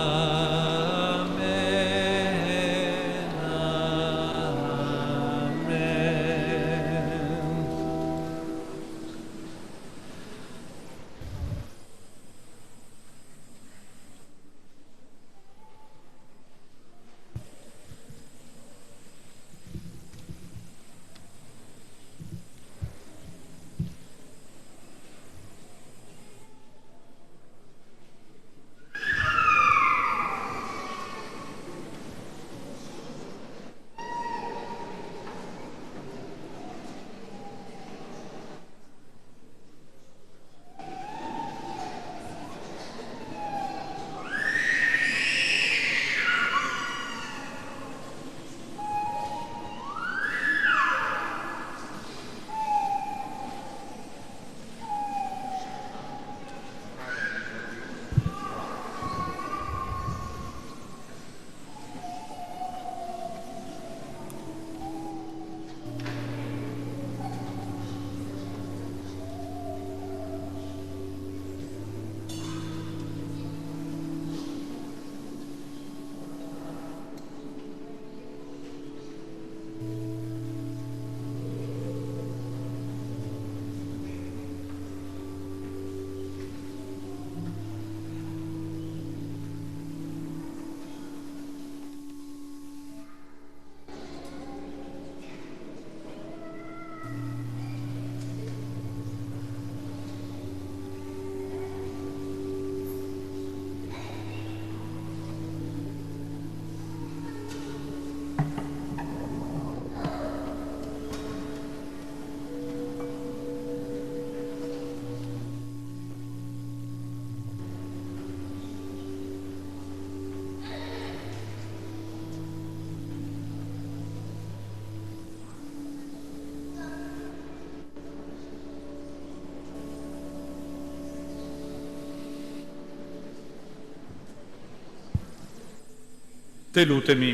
Te lutemi.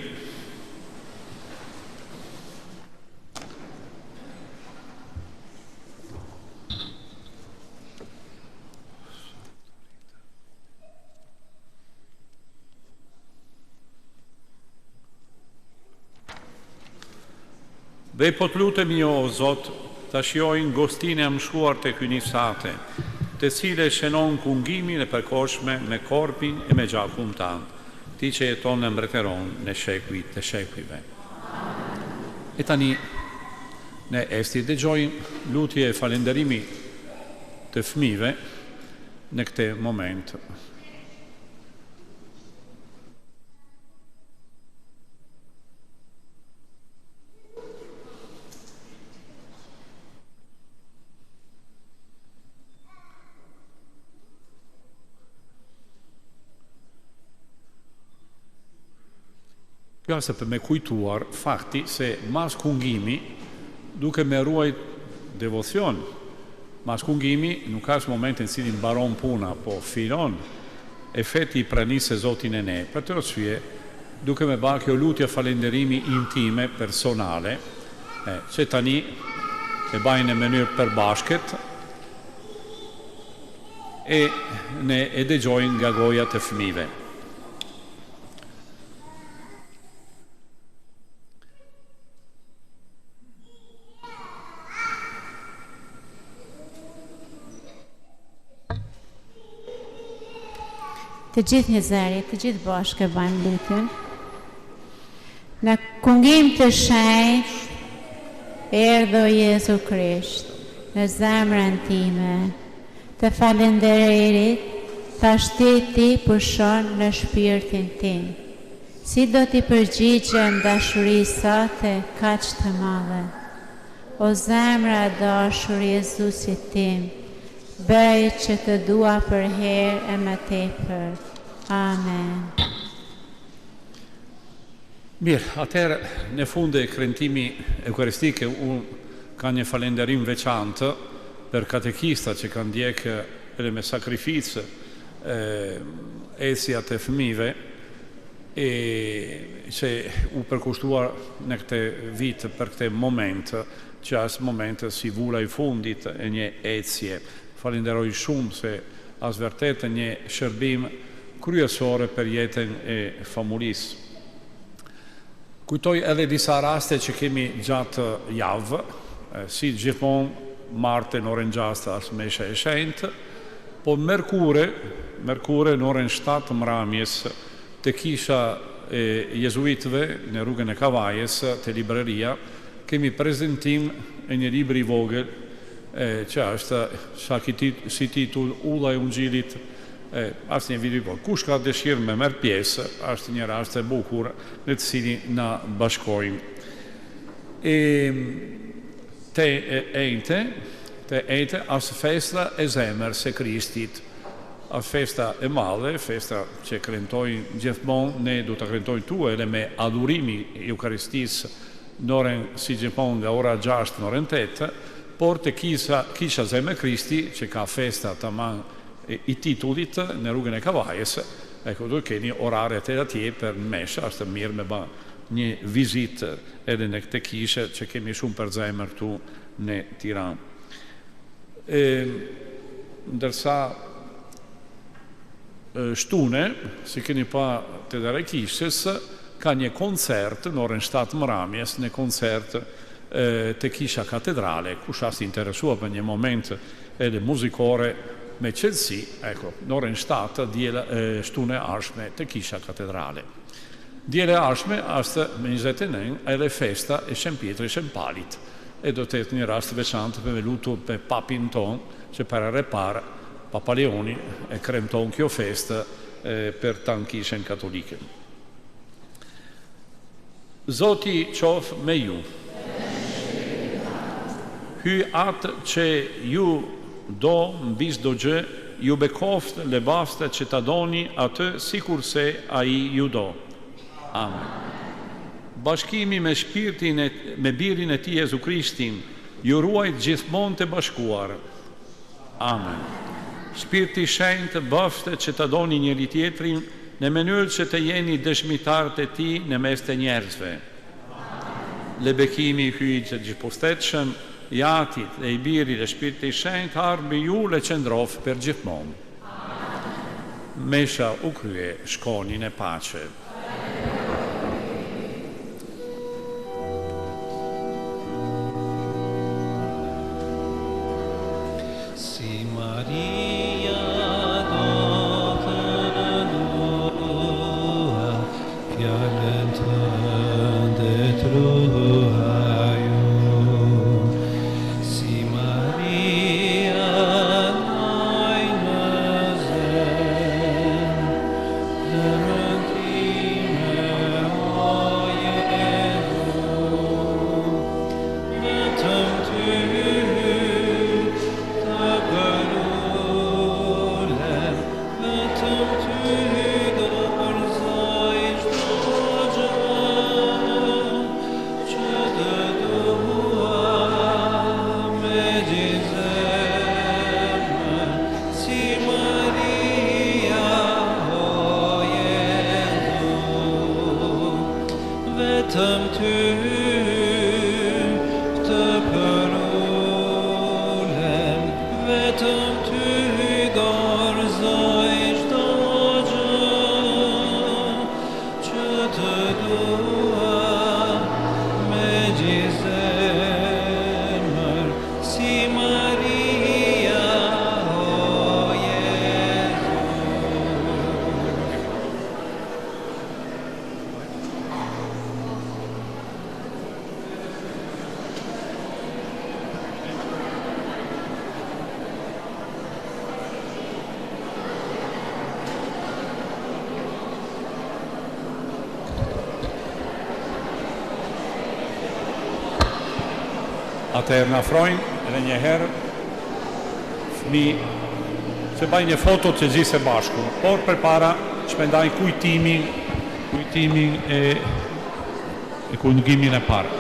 Dhe po të lutemi o Zot, të shjojnë gostinë e mëshkuar të kynisate, të cile shenon kungimin e përkoshme me korpin e me gjakun tanë, ti që jeton në mbretëron në shekujt të shekujve. E tani, ne esti dëgjojnë lutje e falenderimi të fëmijëve në këtë moment. Kjo është për me kujtuar fakti se mas kungimi duke me ruajt devocion. Mas kungimi nuk është momentin si një baron puna, po filon efekti i pranisë e Zotin e ne. Për të rësue, duke me ba kjo lutje falenderimi intime, personale, që tani e bajnë në mënyrë përbashkët e ne e dëgjojnë nga goja të fëmijëve. Të gjithë një zëri, të gjithë bashkë e bajmë lutjen. Në kungim të shenjtë, erdhë o Jezu Krisht, në zemrën time, të falenderit, thashti ti pushon në shpirtin tim. Si do t'i përgjigjem dashurisë sate kaq të madhe? O zemra e dashur Jezusit tim, bëj që të dua për herë e më tepër. Amen. Mirë, atëherë në fund e krentimi eukaristike unë ka një falenderim veçantë për katekista që kanë ndjekë edhe me sakrificë esja të fëmijëve e që u përkushtuar në këtë vit për këtë moment që është moment si vula i fundit e një ecje. Falenderoj shumë se as vërtet një shërbim kryesore për jetën e familjes. Kujtoj edhe disa raste që kemi gjatë javë, si gjithmonë martë në orën 6 është mesha e shenjtë, po mërkure në orën 7 mramjes të kisha e jezuitëve në rrugën e Kavajës të libreria, kemi prezentim e një libri i vogël që është si titull Ulla e Ungjilit, është një video. Kush ka dëshirë me merr pjesë, është një rast e bukur në të cilin na bashkojmë. Te ejte është festa e zemrës së Krishtit. Është festa e madhe, festa që kremtojnë gjithmonë, ne du të kremtojnë tu edhe me adhurimi eukaristisë në orën si gjithmonë nga ora 6 në orën 8, por të kisha Zemër Krishti, që ka festa të manë i titullit në rrugën e Kavajës, do keni oraret e atje për në mesha, është mirë me ba një vizit edhe në këtë kishe që kemi shumë për zemër këtu në Tiranë. Ndërsa shtune, si keni pa të dare kishës, ka një koncert në orën 7 mramjes, një koncert të kisha katedrale, kush ashtë interesua për një moment edhe muzikore me qëllësi, në orën 7 shtune arshme të kisha katedrale. Djele arshme ashtë me 29 edhe festa e Shën Pietri Shëmpalit, e do të jetë një rast veçantë për me lutu për papin ton, që para repar, Papa Leoni e kremton kjo festë për tanë kishën katolike. Zoti qof me ju. Hy atë që ju do mbi çdo gjë, ju bekoft lebaste që ta doni atë sikurse ai ju do. Amen. Bashkimi me shpirtin me birin e tij Jezu Krishtin, ju ruajt gjithmonë të bashkuar. Amen. Shpirti shenjtë bëfte që ta doni njëri tjetrin në mënyrë që të jeni dëshmitarët e tij në mes të njerëzve. Le bekimi i hyjit të gjithëpostetshëm, i Atit dhe i Birit dhe Shpirtit të Shenjtë ardhë mbi ju dhe qëndrof për gjithmonë. Mesha u krye, shkoni në pace. Si Maria dotën dua, fjallën tënde truha ju. Si Maria naj në zen, dëmën time o Jezu, vetëm ty vetëm ty të përulem, vetëm ty dorëzoj çdo gjë, që të dua me gjithë zemër, si Maria, o Jezu. Atëherë në afrojnë edhe njëherë fëmi që bajnë një foto të gjithë së bashku, por për para shpendajnë kujtimin e kujtimin e parë.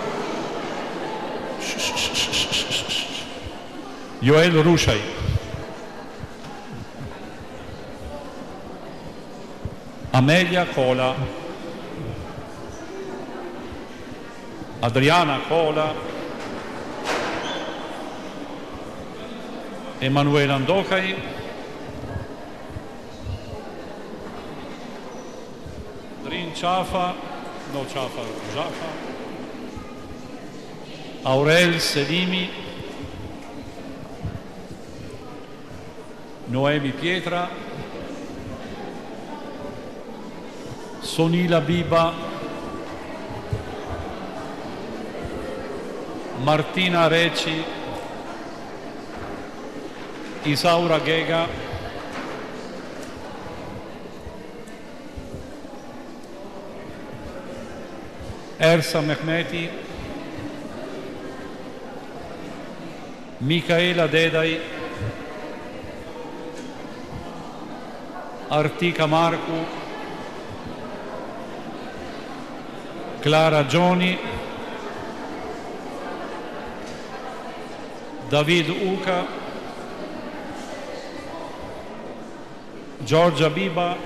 Joel Rushaj, Amelia Kola, Adriana Kola, Emanuela Ndokaj, Drin Qafa, Gjafa, Aurel Selimi, Noemi Pietra, Sonila Biba, Martina Reci, Isaura Gega, Ersa Mehmeti, Mikaela Dedaj, Artika Marku, Clara Gjoni, David Uka, Giorgia Biba,